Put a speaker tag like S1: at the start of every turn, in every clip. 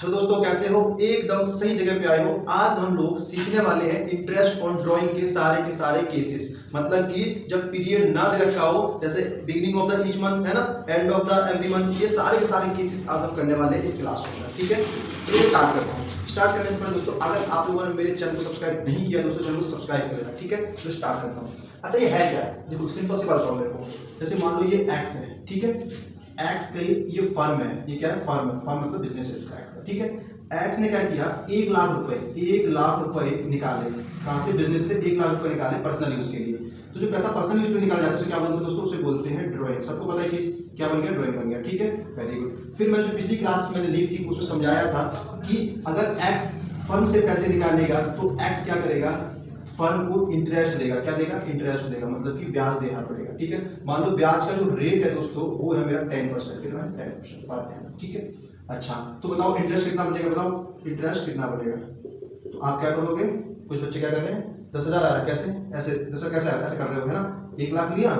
S1: Hello दोस्तों, कैसे हो? एकदम सही जगह पे आए हो। आज हम लोग सीखने वाले हैं इंटरेस्ट ऑन ड्राइंग के सारे केसेस। मतलब कि जब पीरियड ना दे रखा हो, जैसे beginning of the each month है ना, end of the every month, ये सारे के सारे केसेस आज हम करने वाले हैं इस क्लास में। ठीक है, चलिए स्टार्ट करता हूँ। स्टार्ट करने से पहले दोस्तों, अगर आप लोगों ने मेरे चैनल को सब्सक्राइब नहीं किया दोस्तों, चैनल को सब्सक्राइब कर लेना। ठीक है, तो स्टार्ट करता हूँ। अच्छा, ये है क्या? देखो, सिंपल सी बात मेरे को, जैसे मान लो ये एक्स है। ठीक है, एक्स का ये फर्म है। ये क्या है? फर्म है। फर्म मतलब बिजनेस है इसका, एक्स का। ठीक है, एक्स ने क्या किया? 1 लाख रुपए निकाले। कहां से? बिजनेस से 1 लाख रुपए निकाले पर्सनल यूज के लिए। तो जो पैसा पर्सनल यूज पे निकाला जाता है उसे क्या बोलते हैं दोस्तों? उसे बोलते हैं ड्राइंग। सबको पता है चीज क्या बन गया? ड्राइंग बन गया। ठीक है, वेरी गुड। फिर मैंने जो पिछली क्लास मैंने ली थी उसमें समझाया था कि अगर एक्स फर्म से पैसे निकालेगा तो एक्स क्या करेगा? फर्म को इंटरेस्ट देगा। क्या देगा? इंटरेस्ट देगा, मतलब कि ब्याज देना पड़ेगा। ठीक है, मान लो ब्याज का जो रेट है दोस्तों वो है मेरा 10%। कितना है? 10% बात है। ठीक है, अच्छा तो बताओ इंटरेस्ट कितना बनेगा? बताओ इंटरेस्ट कितना बनेगा? तो आप क्या करोगे? कुछ बच्चे क्या कर रहे हैं? 10,000 आ रहा है। कैसे? ऐसे 10,000 कैसे ऐसे कर रहे हो, है ना? 1 लाख लिया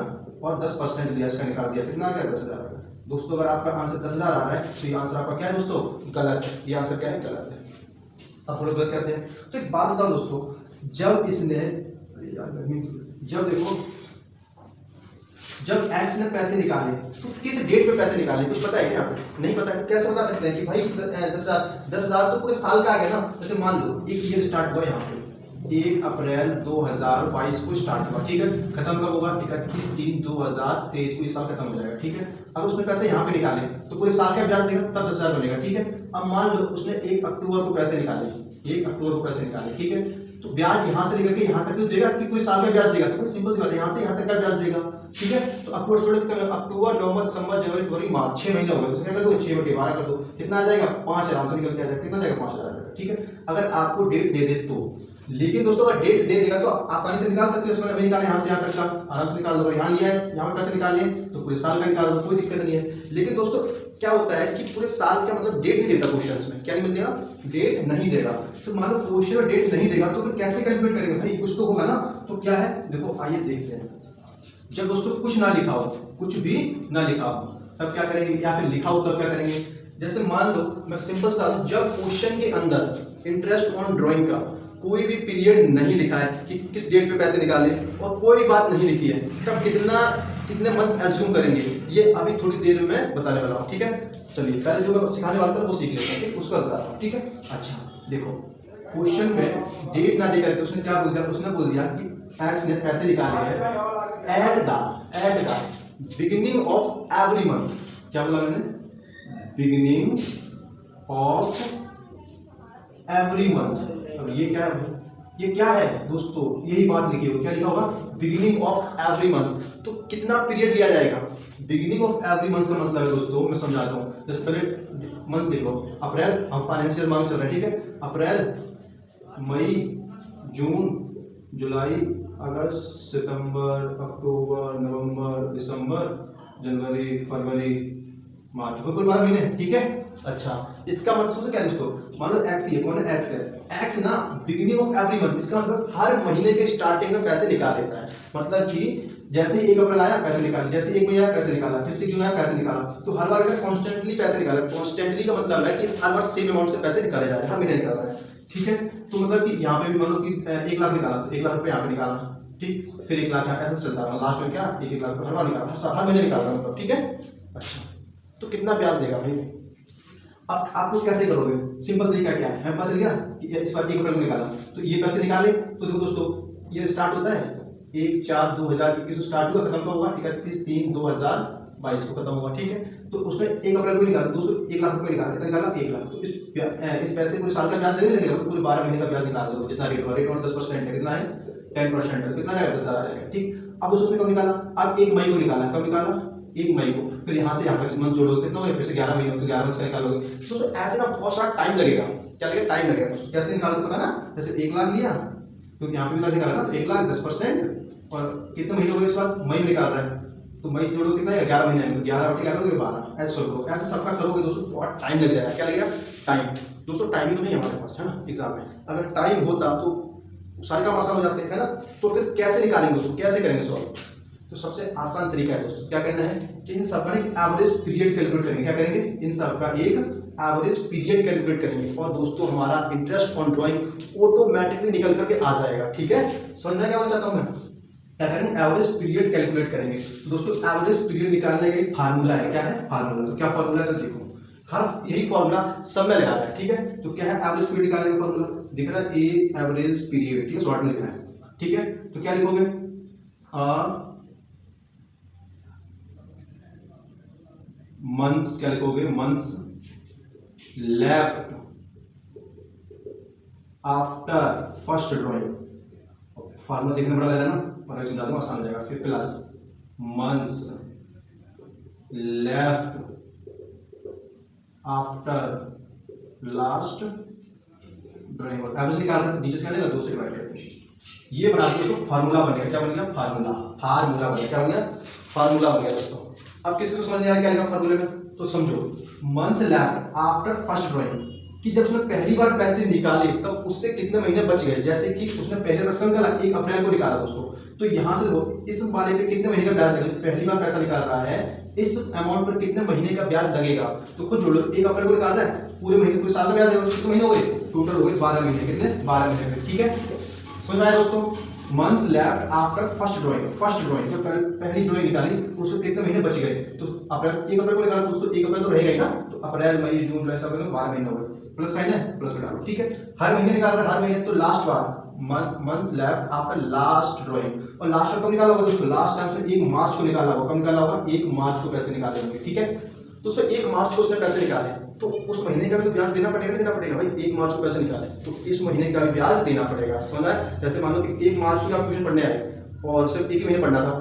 S1: और 10% लिया, इसका निकाल दिया। कितना आ गया? 10,000 आ गया। दोस्तों अगर आपका आंसर 10,000 आ रहा है तो ये आंसर आपका क्या है दोस्तों? गलत है। ये आंसर क्या है? गलत है। अब बोलो गलत कैसे? तो एक बात बताओ दोस्तों, जब इसने जब देखो, जब एक्स ने पैसे निकाले तो किस डेट पे पैसे निकाले? कुछ पता है क्या? नहीं पता है। कैसे बता सकते हैं कि भाई 10,000 तो पूरे साल का आ गया ना। जैसे मान लो एक ईयर स्टार्ट हुआ यहाँ पे 1 अप्रैल 2022 को स्टार्ट हुआ। ठीक है, खत्म कब होगा? 31/3/2023 को इस साल खत्म हो जाएगा। ठीक है, अगर उसने पैसे यहाँ पे निकाले तो पूरे साल का ब्याज देगा, तब 10,000 बनेगा। ठीक है, अब मान लो उसने 1 अक्टूबर को पैसे निकाले। 1 अक्टूबर को पैसे निकाले। ठीक है, तो ब्याज यहाँ से लेकर के यहाँ तक देगा कि पूरे साल का ब्याज देगा? तो सिंपल सी बात है, यहाँ से यहाँ तक का ब्याज देगा। ठीक है, तो अक्टूबर नवंबर दिसंबर जनवरी फरवरी मार्च 6 महीने हो गए। क्या कर दो? 6 बटे 12 कर दो। कितना आ जाएगा? 5 आराम से निकल के आ जाएगा। कितना आ जाएगा? 5,000 आ जाएगा। ठीक है, अगर आपको डेट दे दे तो। लेकिन दोस्तों अगर डेट दे देगा तो आसानी से निकाल सकते हो। इसमें अभी निकाले यहाँ से यहाँ तक का, आराम से निकाल दो। यहाँ लिया है, यहाँ पे पैसे निकाल लिए तो पूरे साल का निकाल दो, कोई दिक्कत नहीं है। लेकिन दोस्तों क्या होता है कि पूरे साल का मतलब डेट नहीं देता क्वेश्चन में। क्या नहीं मिलेगा? डेट नहीं देगा। तो मान लो क्वेश्चन में डेट नहीं देगा तो फिर कैसे कैलकुलेट करेंगे भाई? कुछ तो होगा ना। तो क्या है? देखो आइए देखते हैं। जब दोस्तों कुछ ना लिखा हो, कुछ भी ना लिखा हो, तब क्या करेंगे? या फिर लिखा हो तब क्या करेंगे? जैसे मान लो मैं सिंपल सा, जब क्वेश्चन के अंदर इंटरेस्ट ऑन ड्राइंग का कोई भी पीरियड नहीं लिखा है कि किस डेट पे पैसे निकाले और कोई बात नहीं लिखी है, तब कितने मंथ्स एज्यूम करेंगे ये अभी थोड़ी देर में बताने वाला हूँ। ठीक है, चलिए पहले जो मैं सिखाने वाला था वो सीख लेते हैं। ठीक, उसको बता रहा हूँ। ठीक है, अच्छा देखो, क्वेश्चन में डेट ना दे करके उसने क्या बोल दिया? उसने बोल दिया कि एक्स ने पैसे निकाले हैं at the beginning of every month. क्या बोला मैंने? Beginning of every month. अब ये क्या है भाई? ये क्या है दोस्तों? यही बात लिखी होगी। क्या लिखा होगा? Beginning of every month. तो कितना पीरियड लिया जाएगा? बिगिनिंग ऑफ एवरी मंथ का मतलब है दोस्तों, मैं समझाता हूँ। जैसे पहले मंथ लिख लो। अप्रैल, हम फाइनेंशियल मंथ चल रहे हैं। ठीक है, अप्रैल मई जून जुलाई अगस्त सितंबर अक्टूबर नवंबर दिसंबर जनवरी फरवरी मार्च, कुल 12 महीने। ठीक है, अच्छा इसका मतलब क्या है दोस्तों? मान लो एक्स, ये कौन है? एक्स है। एक्स ना बिगिनिंग ऑफ एवरी मंथ, इसका मतलब हर महीने के स्टार्टिंग में पैसे निकाल लेता है। मतलब कि जैसे 1 अप्रैल आया पैसे निकाले, जैसे 1 मई आया पैसे निकाला, फिर से जून आया पैसे निकाला। तो हर बार कॉन्स्टेंटली पैसे निकाले। कॉन्स्टेंटली का मतलब है कि हर बार सेम अमाउंट से पैसे निकाले जा रहे हैं, हर महीने निकाल रहे हैं। ठीक है, तो मतलब कि यहाँ पे भी मान लो कि 1 लाख निकाला तो 1 लाख रुपये यहाँ पे निकाला। ठीक, फिर 1 लाख ऐसा चलता रहा, लास्ट में क्या 1 लाख हर बार निकाला, हर महीने निकाल रहा मतलब। ठीक है, अच्छा तो कितना ब्याज देगा भाई? अब आप लोग कैसे करोगे? सिंपल तरीका क्या है? हमें पता चल गया कि इस बार 1 अप्रैल को निकाला तो ये पैसे निकाले। तो देखो दोस्तों, ये स्टार्ट होता है 1/4/2021 को स्टार्ट हुआ, खत्म कब होगा? 31/3/2022 को खत्म होगा। ठीक है, तो उसमें 1 अप्रैल को निकाला दोस्तों 1 लाख रुपये निकाला। कितना निकाला? 1 लाख। तो इस पैसे पूरे साल का ब्याज लेने लगेगा, पूरे 12 महीने का ब्याज निकाल दो। जितना रेट हुआ, रेट और 10% है, कितना है? 10% है। कितना जाएगा? 10,000 आ जाएगा। ठीक, अब उसमें कब निकाला? अब 1 मई को निकाला। कब निकाला? 1 मई को। फिर यहाँ से यहाँ तक मंथ जोड़ोगे, कितना हो गया? फिर से 11 महीने, तो 11 मंथ का निकालोगे। तो ऐसे ना बहुत सारा टाइम लगेगा। क्या लगेगा? टाइम लगेगा। कैसे निकालते पता ना? जैसे 1 लाख लिया, क्योंकि यहाँ पे भी लाख निकाला ना, तो 1 लाख 10% और कितने महीने हो गए? इस बार मई में निकाल रहा है तो मई से जोड़ो कितना है? 11 महीने आएंगे, तो 11 बटे क्या करोगे? 12। ऐसे करो, ऐसे सबका करोगे दोस्तों बहुत टाइम लग जाएगा। क्या लगेगा? टाइम। दोस्तों टाइम ही तो नहीं हमारे पास, है ना, एग्जाम में। अगर टाइम होता तो सारे काम आसान हो जाते हैं, है ना। तो फिर कैसे निकालेंगे दोस्तों? कैसे करेंगे सॉल्व? तो सबसे आसान तरीका है दोस्तों, क्या करना है? इन सब का एक एवरेज पीरियड कैलकुलेट करेंगे। क्या करेंगे? इन सब का एक एवरेज पीरियड कैलकुलेट करेंगे और दोस्तों हमारा इंटरेस्ट ऑन ड्राइंग ऑटोमेटिकली निकल करके आ जाएगा। ठीक है, समझ में क्या बोलना चाहता हूँ मैं? क्या करेंगे? एवरेज पीरियड कैलकुलेट करेंगे। तो दोस्तों एवरेज पीरियड निकालने का एक फार्मूला है। क्या है फार्मूला? तो क्या फार्मूला है देखो, हर यही फार्मूला सब में लगाना है। ठीक है, तो क्या है एवरेज पीरियड निकालने का फार्मूला दिख रहा है, ए एवरेज पीरियड। ठीक है, शॉर्ट में लिखना है। ठीक है, तो क्या लिखोगे? मंथ्स, क्या लिखोगे? Months left after first drawing. Formula देखने बड़ा लग रहा है ना, पर समझा दूंगा आसान हो जाएगा। फिर plus months left after last drawing. Average निकाल रहे थे, नीचे क्या लेगा? 2 से डिवाइड करते हैं। ये बराबर दोस्तों फार्मूला बन गया। क्या बन गया? फार्मूला। फार्मूला बन गया। क्या बन गया? फार्मूला बन गया दोस्तों। अब किसको समझ नहीं आ रहा क्या लिखा फार्मूले में? तो समझो, months left after first drawing कि जब उसने पहली बार पैसे निकाले तब उससे कितने महीने बच गए। जैसे कि उसने पहले पैसा निकाला 1 अप्रैल को निकाला दोस्तों, तो यहां से देखो इस वाले पे कितने महीने का ब्याज लगेगा। पहली बार पैसा निकाल रहा है, इस अमाउंट पर कितने महीने का ब्याज लगेगा। तो खुद जोड़ लो, 1 अप्रैल को निकाल रहा है, पूरे महीने पूरे साल का ब्याज लगेगा। कितने महीने हो गए? टोटल हो गए 12 महीने। कितने? 12 महीने। ठीक है, समझ आया दोस्तों? Months left after first drawing, first drawing जो पहली ड्राइंग निकाली उसको कितने महीने बच गए। तो अप्रैल 1 अप्रैल को निकाला दोस्तों, 1 अप्रैल तो रहेगा ही ना, तो अप्रैल मई जून जुलाई सब 12 महीने हो गए। प्लस साइन है, प्लस में डालो। ठीक है, हर महीने निकाल रहा है, हर महीने। तो लास्ट बार months left after last drawing, और लास्ट बार कब निकाला होगा दोस्तों? लास्ट टाइम से 1 मार्च को निकाला होगा। कब निकाला होगा? 1 मार्च को पैसे निकाले होंगे। ठीक है, तो सर 1 मार्च को उसने पैसे निकाले, तो उस महीने का भी तो ब्याज देना पड़ेगा, देना पड़ेगा भाई। 1 मार्च को पैसे निकाले तो इस महीने का भी ब्याज देना पड़ेगा। समझ आया? जैसे मान लो कि 1 मार्च को आप ट्यूशन पढ़ने आए और सिर्फ 1 महीने पढ़ना था,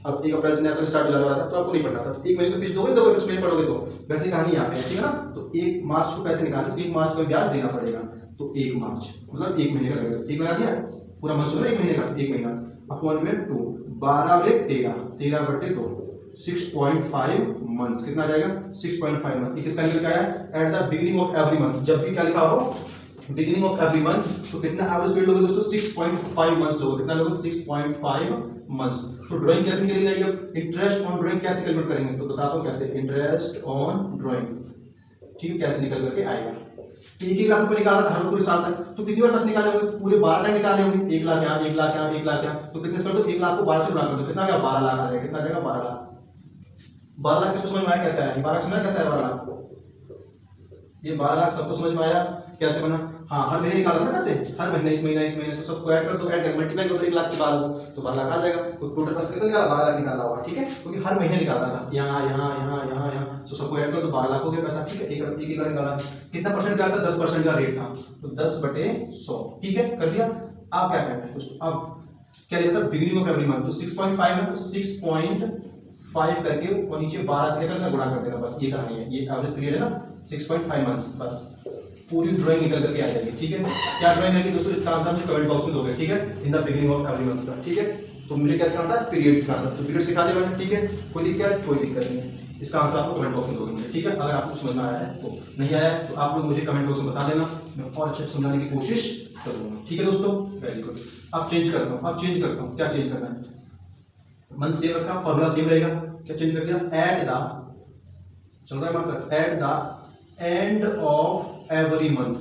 S1: अब 1 अप्रैल से नेशनल स्टार्ट हो रहा था तो आपको नहीं पढ़ना था, तो 1 महीने की फीस दोगे, फिर महीने पढ़ोगे तो वैसे कहानी यहाँ पे है। ठीक है ना, तो 1 मार्च को पैसे निकाले तो 1 मार्च को ब्याज देना पड़ेगा। तो 1 मार्च मतलब 1 महीने का लगेगा। 1 महीना दिया पूरा मंथ सुन 1 महीने का, 1 महीना अपॉन में 2, 12 में 13, 13/2 6.5 मंथ्स। कितना आ जाएगा? 6.5 मंथ। किसका निकल के आया? At the beginning of every month. जब भी क्या लिखा हो बिगिनिंग ऑफ एवरी मंथ, तो कितना एवरेज पीरियड लोगे दोस्तों? 6.5 मंथ्स लोगे। कितना लोगे? 6.5 मंथ्स। तो ड्राइंग कैसे निकलेगी जाएगी? अब इंटरेस्ट ऑन ड्राइंग कैसे कैलकुलेट करेंगे? तो बताता हूँ कैसे। इंटरेस्ट ऑन ड्राइंग, ठीक है, कैसे निकल करके आएगा। 1 लाख रुपए निकाला था हर पूरे साल तक, तो कितनी बार पैसे निकाले होंगे? पूरे 12 टाइम निकाले होंगे। 1 लाख यहाँ, 1 लाख यहाँ, 1 लाख यहाँ, तो कितने कर दो? 1 लाख को 12 से गुणा कर दो, कितना आ गया? 12 लाख आ जाएगा। कितना आ जाएगा? 12 लाख। 12 लाख किसको समझ में आया कैसे आया? 12 लाख समझ में कैसे आया? 12 लाख ये 12 लाख सबको समझ में आया कैसे बना? हाँ, हर महीने निकाला था कैसे? हर महीने इस महीने से सबको ऐड कर दो, ऐड कर मल्टीप्लाई करो 1 लाख के 12 तो 12 लाख आ जाएगा। तो टोटल पैसा किसने निकाला? 12 लाख निकाला होगा। ठीक है, क्योंकि हर महीने निकालना था, यहाँ यहाँ यहाँ यहाँ यहाँ, तो सबको ऐड कर दो 12 लाख हो गया पैसा। ठीक है, एक लाख निकाला। कितना परसेंट निकाला था? 10% का रेट था, तो 10/100। ठीक है, कर दिया। आप क्या करना है दोस्तों? अब क्या लिखा था? बिगिनिंग ऑफ एवरी मंथ, तो 6.5 है, तो 6.5 करके और नीचे 12 से लेकर गुणा कर देना, बस ये कहानी है। ये एवरेज पीरियड है ना 6.5 मंथ्स, बस पूरी ड्राइंग निकल करके आ जाएगी। ठीक है, क्या ड्राइंग है दोस्तों? इसका आंसर मुझे कमेंट बॉक्स में दोगे। ठीक है, in the beginning of every month का। ठीक है, तो मुझे कैसे आता है? पीरियड्स का आंसर, तो पीरियड सिखा दिया मैंने। ठीक है, कोई दिक्कत? कोई दिक्कत नहीं। इसका आंसर आपको कमेंट बॉक्स में दोगे मुझे। ठीक है, अगर आपको समझ में आया है तो, नहीं आया है तो आप लोग मुझे कमेंट बॉक्स में बता देना, मैं और अच्छे से समझाने की कोशिश करूंगा। ठीक है दोस्तों, वेरी गुड। अब चेंज करता हूँ, क्या चेंज करना है? मंथ सेम रखा, फॉर्मूला सेम रहेगा। क्या चेंज कर दिया? एट द, चल रहा है मतलब, at the end of every month,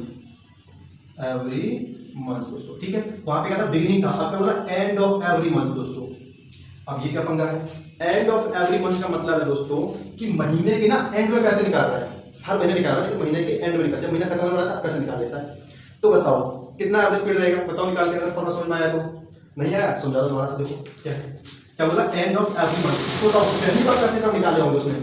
S1: दोस्तों। ठीक है, वहां पे क्या था? बिगिनिंग था, आपका बोला एंड ऑफ एवरी मंथ दोस्तों। अब ये क्या पंगा है? एंड ऑफ एवरी मंथ का मतलब है दोस्तों कि महीने के ना एंड में पैसे निकाल रहा है। हर महीने निकाल रहा है, लेकिन महीने के एंड में निकाल, जब महीना खत्म हो रहा था पैसे निकाल लेता है। तो बताओ कितना एवरेज पीरियड रहेगा? बताओ निकाल के, अगर फॉर्मूला समझ में आया तो। नहीं आया? समझा दो दोबारा से। देखो क्या है, क्या बोला? End of every month. तो बताओ पहली बार पैसे कब निकाले होंगे उसने?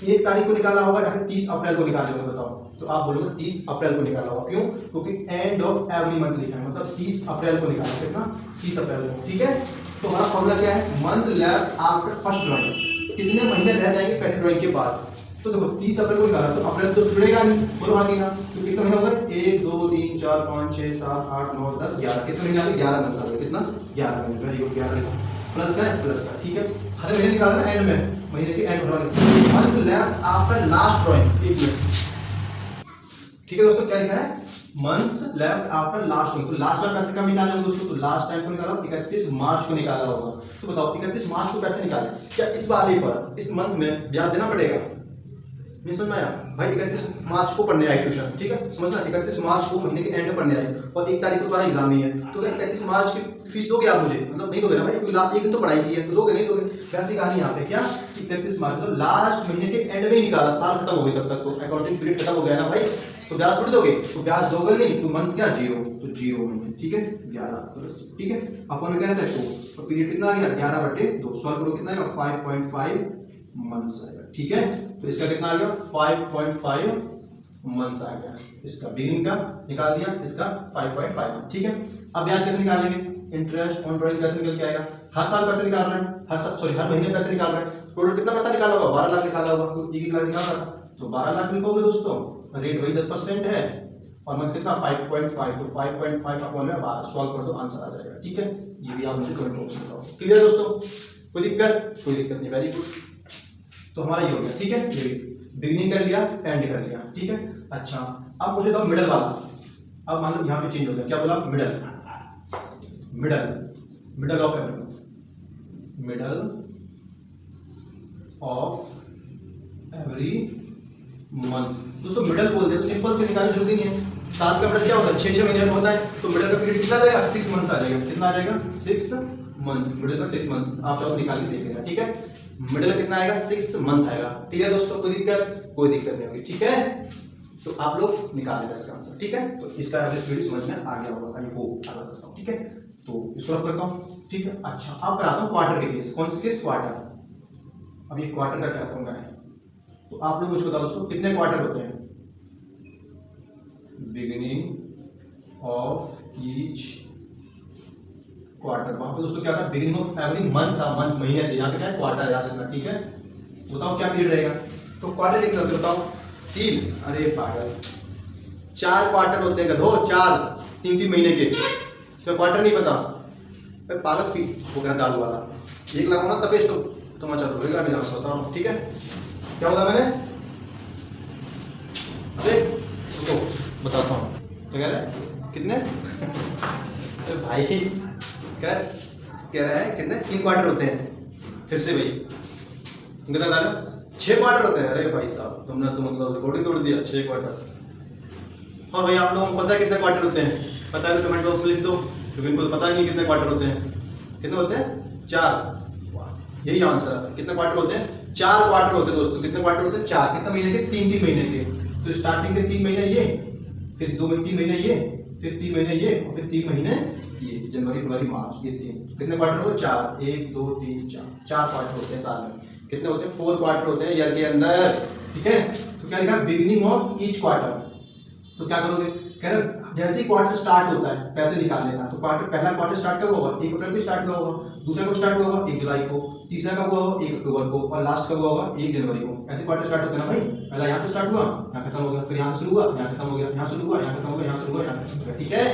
S1: 1 तारीख को निकाला होगा या फिर 30 अप्रैल को निकाले होंगे? बताओ। तो आप बोलोगे 30 अप्रैल को निकाला होगा। क्यों? क्योंकि एंड ऑफ एवरी मंथ लिखा है, मतलब 30 अप्रैल को निकाला। कितना? 30 अप्रैल को। ठीक है, तो हमारा फॉर्मूला क्या है? Month left after first drawing, कितने महीने रह जाएंगे पहली ड्राइंग के बाद। तो देखो 30 अप्रैल को निकाला, तो अप्रैल तो जुड़ेगा नहीं, बोलो हाँ ना। तो कितने महीने हो गए? 1 2 3 4 5 6 7 8 9 10 11। कितने महीने आ गए? 11 मंथ आ गए। कितना? 11 महीने। वेरी गुड, 11 प्लस का है, प्लस का। ठीक है, हर महीने निकालना है एंड में, महीने के एंड होने वाले। Month left after last drawing, एक मिनट। ठीक है दोस्तों, क्या लिखा है? Months left after last drawing. तो लास्ट बार पैसे कब निकाले होंगे दोस्तों? तो लास्ट टाइम को निकाला 31 मार्च को निकाला होगा। तो बताओ 31 मार्च को पैसे निकाले, क्या इस वाले पर, इस मंथ में ब्याज देना पड़ेगा? नहीं समझ में आया? भाई 31 मार्च को पढ़ने आई ट्यूशन, ठीक है, समझना, 31 मार्च को महीने के एंड में पढ़ने आई और 1 तारीख को तुम्हारा एग्जाम ही है, तो क्या 31 मार्च की फीस दोगे आप मुझे? मतलब नहीं दोगे ना भाई, क्योंकि एक दिन तो पढ़ाई की है, तो दोगे नहीं दोगे? वैसी कहानी यहाँ पे क्या, 31 मार्च मतलब लास्ट महीने के एंड में ही निकाला, साल खत्म हो गई तब तक, तो अकाउंटिंग पीरियड खत्म हो गया ना भाई, तो ब्याज थोड़ी दोगे, तो ब्याज दोगे नहीं, तो मंथ क्या, 0, तो 0 में, ठीक है, 11, ठीक है, अपन में क्या रहता है, तो पीरियड कितना आ गया, 11/2, सॉल्व करो कितना आएगा, 5.5 मंथ्स आएगा, ठीक है, तो इसका कितना आ गया, 5.5 मंथ्स आ गया, इसका बिगिनिंग का निकाल दिया, इसका 5.5, ठीक है। अब ब्याज कैसे निकालेंगे, इंटरेस्ट ऑन ड्राइंग कैसे निकल के आएगा, हर साल पैसे निकाल रहे हैं, हर महीने पैसे निकाल रहे हैं, टोटल कितना पैसा निकाला होगा, 12 लाख निकाला होगा, तो 1 लाख निकाल रहा था, तो 12 लाख लिखोगे दोस्तों, रेट वही 10% है, और मंथ कितना 5.5, तो 5.5 अपॉन में 12 सॉल्व कर दो, आंसर आ जाएगा, ठीक है। ये भी आप मुझे कमेंट बॉक्स में बताओ, क्लियर दोस्तों, कोई दिक्कत नहीं, वेरी गुड। तो हमारा ये हो गया, ठीक है, ये बिगिनिंग कर लिया, एंड कर लिया, ठीक है। अच्छा, अब मुझे बताओ मिडल वाला, अब मतलब यहाँ पे चेंज हो गया, क्या बोला, middle of every month, middle of every month. दोस्तों मिडल बोल दे तो सिंपल से निकालने जरूरी नहीं है, साल का मिडल क्या होता है, 6 महीने में होता है, तो मिडल का पीरियड कितना रहेगा, 6 मंथ्स आ जाएगा, कितना आ जाएगा, 6 मंथ, मिडल का 6 मंथ, आप चाहो तो निकाल के देख लेना, ठीक है, मिडल कितना आएगा, 6 मंथ आएगा, क्लियर दोस्तों, कोई दिक्कत नहीं होगी, ठीक है। तो आप लोग निकाल लेना इसका आंसर, ठीक है, तो इसका एवरेज पीरियड समझ में आ गया होगा, आई होप आगे करता हूं, ठीक है, तो इसको रफ करता हूं, ठीक है। अच्छा, अब कराता हूं क्वार्टर के केस, कौन से केस, क्वार्टर। अब ये क्वार्टर का क्या फॉर्मूला है, तो आप लोग मुझे बताओ दोस्तों, कितने क्वार्टर होते हैं, बिगिनिंग ऑफ ईच क्वार्टर, वहां पे दोस्तों क्या था, बिगिनिंग ऑफ एवरी मंथ था, मंथ महीने थे, यहाँ पे क्या है, क्वार्टर याद रखना, ठीक है। बताओ क्या पीरियड रहेगा, तो क्वार्टर कितने होते हैं बताओ, 3, अरे पागल, 4 क्वार्टर होते हैं गधो, 4 3 महीने के, तो क्वार्टर नहीं पता, पागल पी वो कहना दारू वाला, 1 लाख होना तपेश, तो मचा दो, मैं बताओ, ठीक है, क्या बोला मैंने, अरे तो बताता हूँ, तो कह रहा है कितने तो भाई कह रहा है कितने, 3 क्वार्टर होते हैं, फिर से भाई कितना डालो, 6 क्वार्टर होते हैं, अरे भाई साहब तुमने तो मतलब रिकॉर्डिंग तोड़ दिया, 6 क्वार्टर। और भाई आप लोगों को पता है कितने क्वार्टर होते हैं, पता है तो कमेंट बॉक्स में लिख दो, क्योंकि इनको पता नहीं कितने क्वार्टर होते हैं, कितने होते हैं, 4, यही आंसर है, कितने क्वार्टर होते हैं, 4 क्वार्टर होते हैं दोस्तों, कितने क्वार्टर होते हैं, 4, कितने महीने के, 3 महीने के, तो स्टार्टिंग के 3 महीने ये, फिर 3 महीने ये, फिर 3 महीने ये, और फिर 3 महीने ये, जनवरी फरवरी मार्च, ये 3, कितने क्वार्टर हो गए, 4, 1 2 3 4 क्वार्टर होते हैं साल में, कितने होते हैं, 4 क्वार्टर होते हैं ईयर के अंदर, ठीक है। तो क्या लिखा, बिगिनिंग ऑफ ईच क्वार्टर, तो क्या करोगे, कह रहे जैसे ही क्वार्टर स्टार्ट होता है पैसे निकालने का, तो पहला क्वार्टर स्टार्ट कब होगा, 1 अप्रैल को स्टार्ट हुआ होगा, दूसरा कब स्टार्ट हुआ होगा, 1 जुलाई को, तीसरा कब हुआ होगा, 1 अक्टूबर को, और लास्ट कब हुआ होगा, 1 जनवरी को। ऐसे क्वार्टर स्टार्ट होते हैं ना भाई, पहला यहाँ से स्टार्ट हुआ, यहाँ खत्म हो गया, फिर यहाँ से शुरू हुआ, यहाँ खत्म हो गया, यहाँ शुरू हुआ, यहाँ खत्म हो गया, यहाँ शुरू हुआ, यहाँ खत्म हो गया, ठीक है।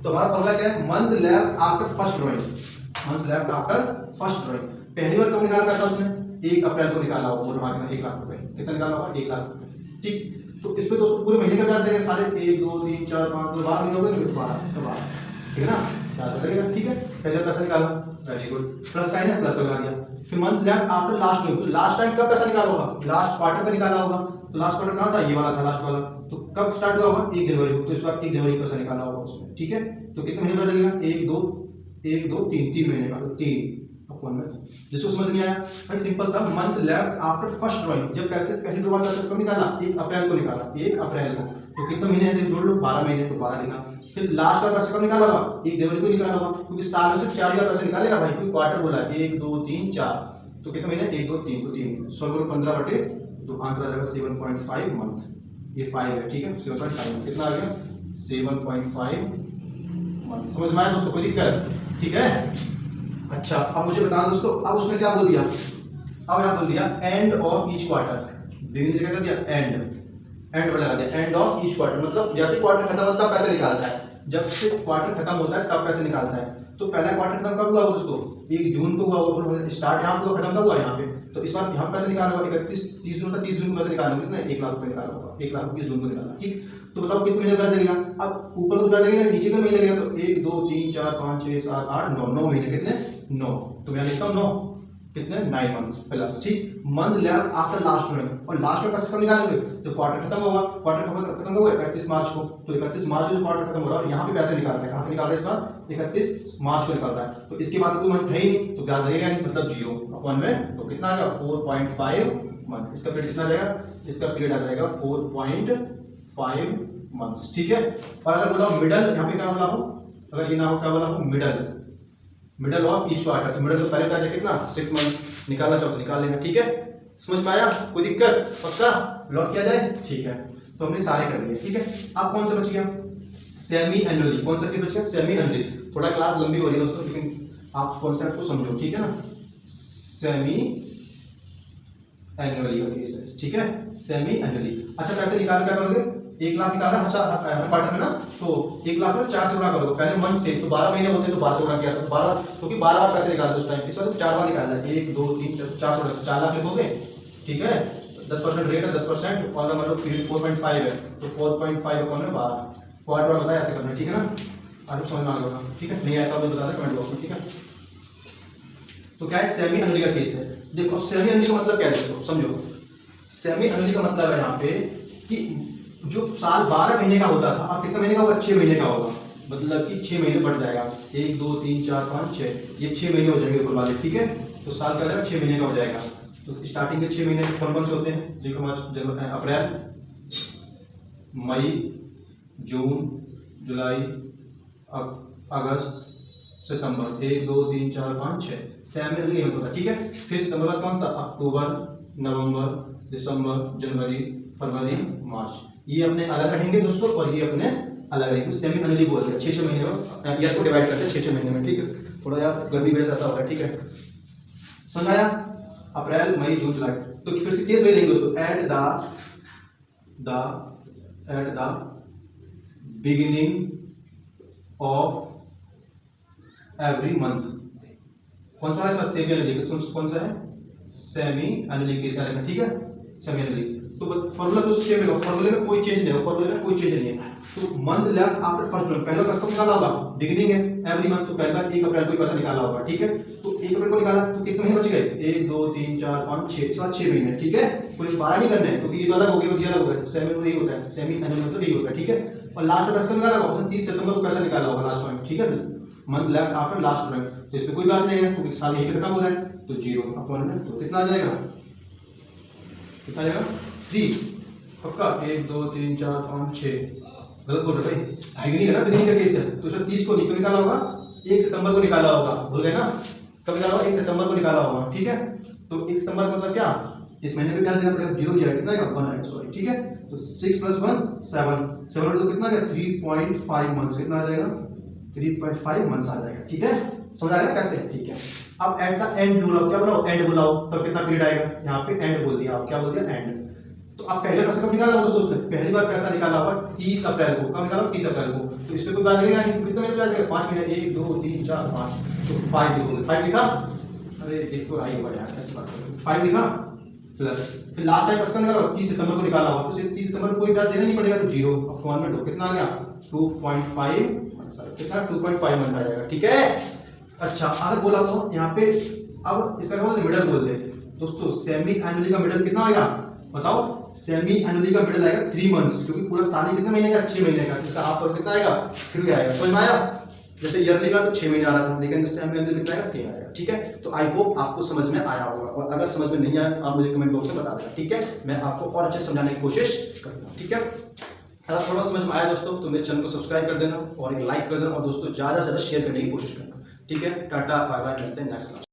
S1: तो हमारा फॉर्मूला क्या है, month left after first drawing, month left after first drawing. पहली बार कब निकाला पैसा उसने, 1 अप्रैल को निकाला होगा, वो जमा करना 1 लाख रुपए, कितना निकाला होगा, 1 लाख रुपए, ठीक। तो इस पे दोस्तों पूरे महीने का ब्याज देंगे सारे, 1 2 3 4 5 12 महीने हो गए, 12, ठीक है ना, ब्याज लगेगा, ठीक है। पहले पैसा निकाला, वेरी गुड, प्लस साइन है, प्लस का लगा दिया, फिर मंथ लेफ्ट आफ्टर लास्ट में, तो लास्ट टाइम कब पैसा निकाला होगा, लास्ट क्वार्टर में निकाला होगा, तो लास्ट क्वार्टर कहाँ था, ये वाला था लास्ट वाला, तो कब स्टार्ट हुआ होगा, 1 जनवरी को, तो इस बार 1 जनवरी को पैसा निकाला होगा उसमें, ठीक है। तो कितने महीने पैसा लगेगा, 1 2 3 महीने का, तो 3 अपॉन में, जिसको समझ नहीं आया भाई सिंपल सा, month left after first drawing, जब पैसे पहली बार पैसा कब निकाला, 1 अप्रैल को निकाला, 1 अप्रैल को, तो कितने महीने हैं जोड़ लो, 12 महीने, तो 12 लिखा। फिर लास्ट का पैसा कब निकाला होगा, 1 जनवरी को निकाला होगा, क्योंकि साल में सिर्फ 4 पैसे निकालेगा भाई, क्योंकि क्वार्टर बोला 1 2 3 4, तो कितने महीने, 1 2 3 तो 3, सॉल्व करो 15/2, तो आंसर आ जाएगा 7.5 मंथ, ये 5 है, ठीक है, 7.5 कितना आ गया, 7.5 मंथ। समझ में आया दोस्तों, कोई दिक्कत, ठीक है। अच्छा, अब मुझे बताना दोस्तों, अब उसने क्या बोल दिया, अब यहाँ बोल दिया end of each quarter, beginning क्या कर दिया, एंड लगा दिया, एंड ऑफ ईच क्वार्टर, मतलब जैसे क्वार्टर खत्म होता है पैसे निकालता है, जब से क्वार्टर खत्म होता है तब पैसे निकालता है। तो पहला क्वार्टर खत्म कब हुआ दोस्तों, 1 जून को हुआ होगा, स्टार्ट यहाँ पे खत्म कब हुआ यहाँ पे, तो इस बार यहाँ पैसे निकाला होगा 30 जून तक, 30 जून को पैसे निकाला होगा, कितना 1 लाख रुपए निकाला होगा, 1 लाख 21 जून को निकाला, ठीक। तो बताओ कितने महीने पैसा लगेगा, अब ऊपर को पैसा लगेगा, नीचे का महीने लगेगा, तो 1 2 3 4 5 6 7 8 9 महीने, कितने 9, तो मैं लिखता हूँ 9, कितने 9 मंथ प्लस, ठीक, मंथ लेफ्ट आफ्टर लास्ट में, और लास्ट में पैसे कब निकालेंगे तो क्वार्टर खत्म होगा, क्वार्टर खत्म होगा 31 मार्च को, तो 31 मार्च को क्वार्टर खत्म हो रहा है, यहाँ पे पैसे निकाल रहे हैं, कहाँ पे निकाल रहे हैं इस बार 31 मार्च को निकाल रहा है, तो इसके बाद कोई मंथ है ही नहीं तो ब्याज लगेगा नहीं, मतलब 0 अपन में, तो कितना आ गया 4.5 मंथ, इसका पीरियड कितना रहेगा, इसका पीरियड आ जाएगा 4.5 मंथ्स, ठीक है। और अगर बोला मिडल, यहाँ पे क्या बोला हूँ, अगर ये ना हो क्या बोला हूँ मिडल ऑफ ईच क्वार्टर, तो मिडल तो पहले क्या जाए कितना 6 मंथ निकालना चाहो तो निकाल लेना, ठीक है। समझ में आया, कोई दिक्कत, पक्का लॉक किया जाए, ठीक है। तो हमने सारे कर लिए, ठीक है। अब कौन सा बच गया, सेमी एनुअली, कौन सा केस बच गया, सेमी एनुअली। थोड़ा क्लास लंबी हो रही है दोस्तों, लेकिन आप कॉन्सेप्ट को समझो, ठीक है ना। सेमी एनुअली का केस है, ठीक है, सेमी एनुअली। अच्छा पैसे निकाल क्या करोगे, 1 लाख निकाला हर क्वार्टर में ना, तो 1 लाख में 4 से गुणा करोगे, पहले मंथ थे तो 12 महीने होते तो 12 से गुणा किया, तो 12 क्योंकि 12 बार पैसे निकाले उस टाइम, इस बार तो 4 बार निकालना है, 1 2 3 4 4 लाख लिखोगे, ठीक है। 10% रेट है 10%, और मतलब पीरियड 4.5 है, तो 4.5 कौन है 12, क्वार्टर बताया ऐसे करना है, ठीक है ना। आपको समझ में आ गया, ठीक है, नहीं आया तो मुझे बता दें कमेंट बॉक्स में, ठीक है। तो क्या है, सेमी एनुअली का केस है। देखो सेमी एनुअली का मतलब क्या है दोस्तों, समझो, सेमी एनुअली का मतलब है यहाँ पे कि जो साल 12 महीने का होता था, अब कितने महीने का होगा, 6 महीने का होगा, मतलब कि 6 महीने बढ़ जाएगा, 1 2 3 4 5 6, ये 6 महीने हो जाएंगे ऊपर वाले, ठीक है। तो साल का जाएगा 6 महीने का हो जाएगा। तो स्टार्टिंग के 6 महीने कौन कौन से होते हैं, देखो अप्रैल मई जून जुलाई अगस्त सितंबर, 1 2 3 4 5 6, सेमी एनुअली होता था, ठीक है। फिर सितंबर बाद कौन था, अक्टूबर नवंबर दिसंबर जनवरी फरवरी मार्च, ये अपने अलग रहेंगे दोस्तों, और ये अपने अलग रहेंगे, सेमी एनुअली बोलते हैं। 6 महीने में ईयर को डिवाइड करते हैं 6 महीने में, ठीक है। थोड़ा यार गर्मी वजह से ऐसा हो रहा है, ठीक है, समझ आया। अप्रैल मई जून जुलाई, तो फिर से केस वही रहेंगे दोस्तों, at the beginning of every month, कौन सा है इसका, सेमी एनुअली, कौन सा है, सेमी एनुअली केस का, ठीक है, सेमी एनुअली। तो फॉर्मूला तो सेम रहेगा, फॉर्मूले में कोई चेंज नहीं है, फॉर्मूले में कोई चेंज नहीं है। तो month left after first month, पहले पैसा निकाला होगा, बिगिनिंग है एवरी मंथ, तो पहला 1 अप्रैल को पैसा निकाला होगा, ठीक है। तो 1 अप्रैल को निकाला तो कितने महीने बच गए, 1 2 3 4 5 6, इस बार 6 महीने, ठीक है। कोई 12 नहीं करना है क्योंकि ये तो अलग हो गया, ये अलग हो गया, सेमी एनुअली होता है, सेमी एनुअली मतलब यही होता है, ठीक है। और लास्ट में पैसा निकाला होगा, 30 सितंबर को पैसा निकाला होगा लास्ट में, ठीक है, month left after last month, तो इसमें कोई ब्याज नहीं है क्योंकि साल यही खत्म हो रहा है, तो 0 अपॉन में, तो कितना आ जाएगा, कितना आ जाएगा 3, पक्का 1 2 3 4 5 6, गलत बोल रहे भाई, बिगिनिंग है ना, बिगिनिंग का केस है, तो इसमें 30 को नहीं निकाला होगा, 1 सितंबर को निकाला होगा, भूल गए ना, कब निकाला होगा, 1 सितंबर को निकाला होगा, ठीक है। तो 1 सितंबर का मतलब क्या, इस महीने पे क्या देना पड़ेगा, 0 दिया, कितना आएगा 1 आएगा, सॉरी, ठीक है। तो 6 + 1 7, 7 तो कितना आ गया 3.5 मंथ्स, कितना आ जाएगा 3.5 मंथ्स आ जाएगा, ठीक है। समझ आएगा कैसे, ठीक है। अब एट द एंड बुलाओ, क्या बुलाओ, एंड बुलाओ, तब कितना पीरियड आएगा, यहाँ पे एंड बोल दिया, आप क्या बोल दिया, एंड। तो आप पहले पैसा कब निकाला होगा दोस्तों, उसने पहली बार पैसा निकाला होगा 30 अप्रैल को, कब निकाला 30 अप्रैल को, तो इसमें कोई ब्याज लगेगा नहीं, कितना ब्याज लगेगा 5 महीने, 1 2 3 4 5, तो 5 लिखोगे, 5 लिखा, अरे एक तो आई हुआ यार, ऐसी बात करो, 5 लिखा प्लस, फिर लास्ट टाइम पैसा निकाला 30 सितंबर को निकाला होगा, तो 30 सितंबर को कोई ब्याज देना नहीं पड़ेगा, तो 0 अपॉन में, कितना आ गया 2.5, कितना 2.5 मंथ आ जाएगा, ठीक है। अच्छा अगर बोला तो यहाँ पे, अब इसका क्या बोलते हैं, मिडल बोलते हैं दोस्तों, सेमी एनुअली का मिडल कितना आएगा बताओ, सेमी एनुअली का मिडल आएगा 3 मंथ्स, क्योंकि पूरा साल ही कितने महीने का, 6 महीने का, इसका हाफ और कितना आएगा 3 आएगा, समझ में आया। जैसे ईयरली का तो 6 महीने आ रहा था, लेकिन सेमी एनुअली कितना आएगा 3 आएगा, ठीक है। तो आई होप आपको समझ में आया होगा, और अगर समझ में नहीं आया आप मुझे कमेंट बॉक्स में बता देना, ठीक है, मैं आपको और अच्छे समझाने की कोशिश करूंगा, ठीक है। अगर थोड़ा समझ में आया दोस्तों तो मेरे चैनल को सब्सक्राइब कर देना और एक लाइक कर देना, और दोस्तों ज़्यादा से ज़्यादा शेयर करने की कोशिश करना, ठीक है। टाटा बाय बाय, मिलते हैं नेक्स्ट क्लास।